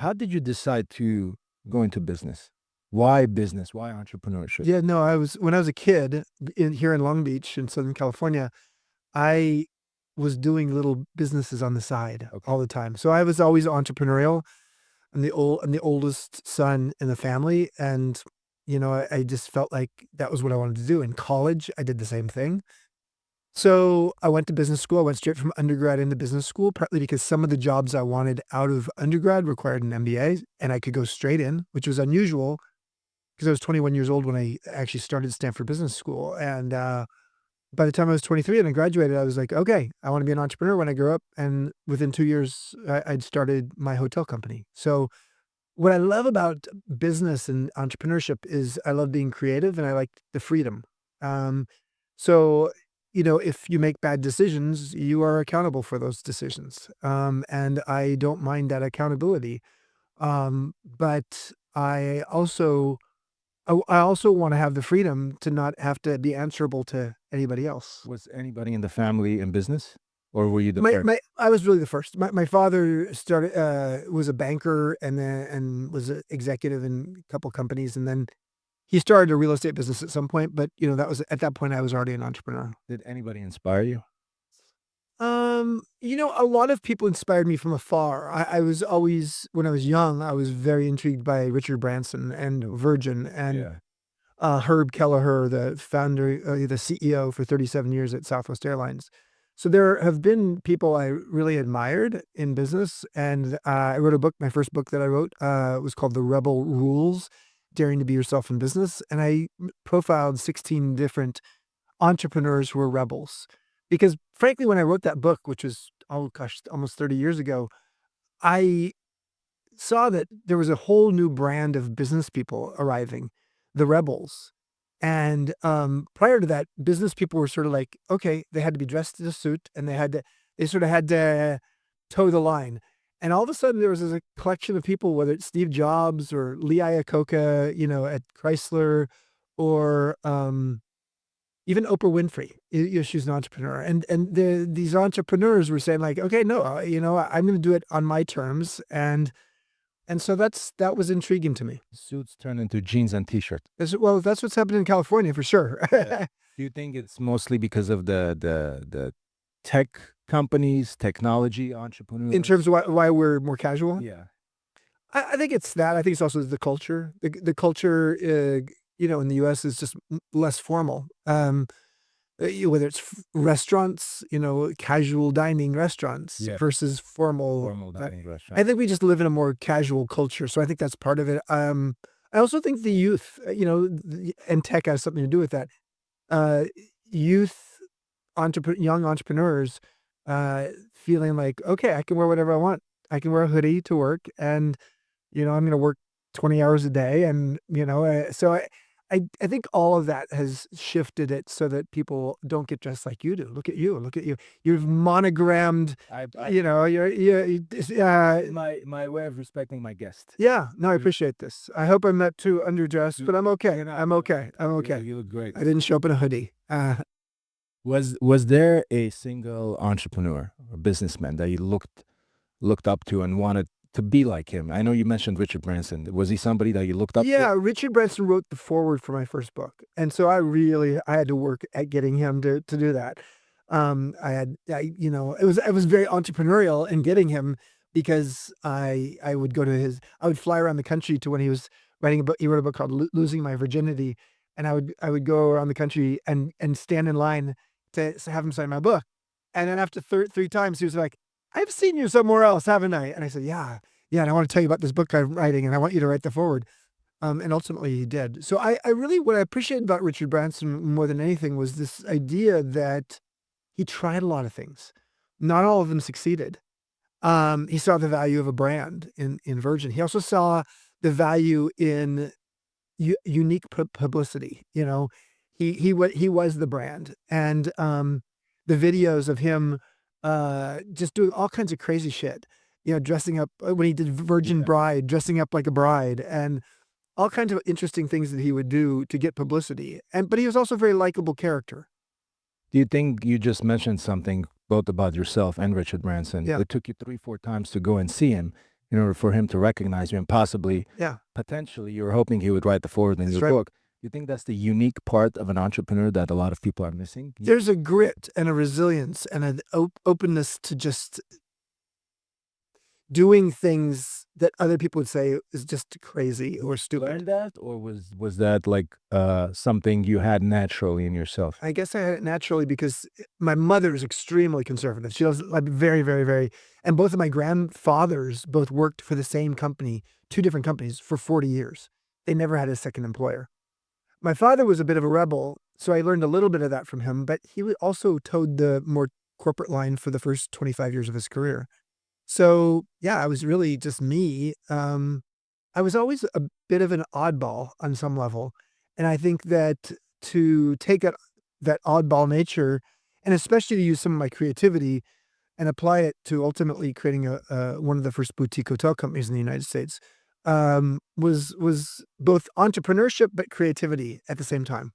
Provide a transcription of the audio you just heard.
how did you decide to go into business? Why business? Why entrepreneurship? Yeah, no, when I was a kid here in Long Beach in Southern California, I was doing little businesses on the side Okay. all the time. So I was always entrepreneurial. I'm the oldest son in the family, and I just felt like that was what I wanted to do. In college, I did the same thing. So I went to business school. I went straight from undergrad into business school, partly because some of the jobs I wanted out of undergrad required an MBA, and I could go straight in, which was unusual because I was 21 years old when I actually started Stanford Business School. And by the time I was 23 and I graduated, I was like, okay, I want to be an entrepreneur when I grow up. And within 2 years, I'd started my hotel company. So what I love about business and entrepreneurship is I love being creative and I like the freedom. Um, so, if you make bad decisions, you are accountable for those decisions. And I don't mind that accountability. But I also want to have the freedom to not have to be answerable to anybody else. Was anybody in the family in business, or were you the My first? my I was really the first. My father started was a banker and was an executive in a couple companies, and then he started a real estate business at some point, but that was at that point I was already an entrepreneur. Did anybody inspire you? A lot of people inspired me from afar. I was always when I was young, I was very intrigued by Richard Branson and Virgin and Yeah. Herb Kelleher, the founder, the CEO for 37 years at Southwest Airlines. So there have been people I really admired in business, and I wrote a book. My first book that I wrote was called The Rebel Rules: Daring to Be Yourself in Business, and I profiled 16 different entrepreneurs who were rebels. Because frankly, when I wrote that book, which was almost 30 years ago, I saw that there was a whole new brand of business people arriving, the rebels. And prior to that, business people were sort of like, okay, they had to be dressed in a suit and they sort of had to toe the line. And all of a sudden there was a collection of people, whether it's Steve Jobs or Lee Iacocca, at Chrysler, or even Oprah Winfrey. She's an entrepreneur. And these entrepreneurs were saying like, okay, no, I'm going to do it on my terms. And so that was intriguing to me. Suits turned into jeans and t-shirt. Well, that's what's happening in California for sure. Yeah. Do you think it's mostly because of the tech companies, technology In entrepreneurs? terms of why we're more casual, Yeah. I think it's that. I think it's also the culture. The culture, in the U.S. is just less formal. Whether it's restaurants, casual dining restaurants Yeah. versus formal. Formal dining I restaurant. think we just live in a more casual culture, so I think that's part of it. I also think the youth, and tech has something to do with that. Uh, Youth, young entrepreneurs, feeling like, okay, I can wear whatever I want. I can wear a hoodie to work, and I'm going to work 20 hours a day, and so I think all of that has shifted it so that people don't get dressed like you do. Look at you. Look at you. You've monogrammed. I my way of respecting my guest. Yeah. No, I You appreciate this. I hope I'm not too underdressed, but I'm okay. you're not I'm okay. I'm okay. you look great. I didn't show up in a hoodie. Was there a single entrepreneur or businessman that you looked up to and wanted to be like him? I know you mentioned Richard Branson. Was he somebody that you looked up to? Yeah, Richard Branson wrote the foreword for my first book, and so I had to work at getting him to do that. I was very entrepreneurial in getting him because I would fly around the country to when he was writing a book. He wrote a book called Losing My Virginity, and I would go around the country and stand in line to have him sign my book. And then after three times, he was like, "I've seen you somewhere else, haven't I?" And I said, "Yeah, yeah, and I want to tell you about this book I'm writing, and I want you to write the forward." And ultimately he did. So I really, what I appreciated about Richard Branson more than anything was this idea that he tried a lot of things. Not all of them succeeded. He saw the value of a brand in Virgin. He also saw the value in unique publicity. He was the brand, and the videos of him just doing all kinds of crazy shit. Dressing up when he did Virgin Yeah. Bride, dressing up like a bride, and all kinds of interesting things that he would do to get publicity. But he was also a very likable character. Do you think you just mentioned something both about yourself and Richard Branson? Yeah. It took you 3, 4 times to go and see him. in order for him to recognize you and possibly, Yeah, potentially, you were hoping he would write the forward in that's your right. book. You think that's the unique part of an entrepreneur that a lot of people are missing? There's a grit and a resilience and an openness to just doing things that other people would say is just crazy or Learn stupid. that, or was that like something you had naturally in yourself? I guess I had it naturally because my mother is extremely conservative. She was like very, very, very, and both of my grandfathers both worked for the same company, 2 different companies for 40 years. They never had a second employer. My father was a bit of a rebel, so I learned a little bit of that from him, but he also towed the more corporate line for the first 25 years of his career. So, yeah, I was really just me. I was always a bit of an oddball on some level, and I think that to take that oddball nature, and especially to use some of my creativity and apply it to ultimately creating one of the first boutique hotel companies in the United States, was both entrepreneurship but creativity at the same time.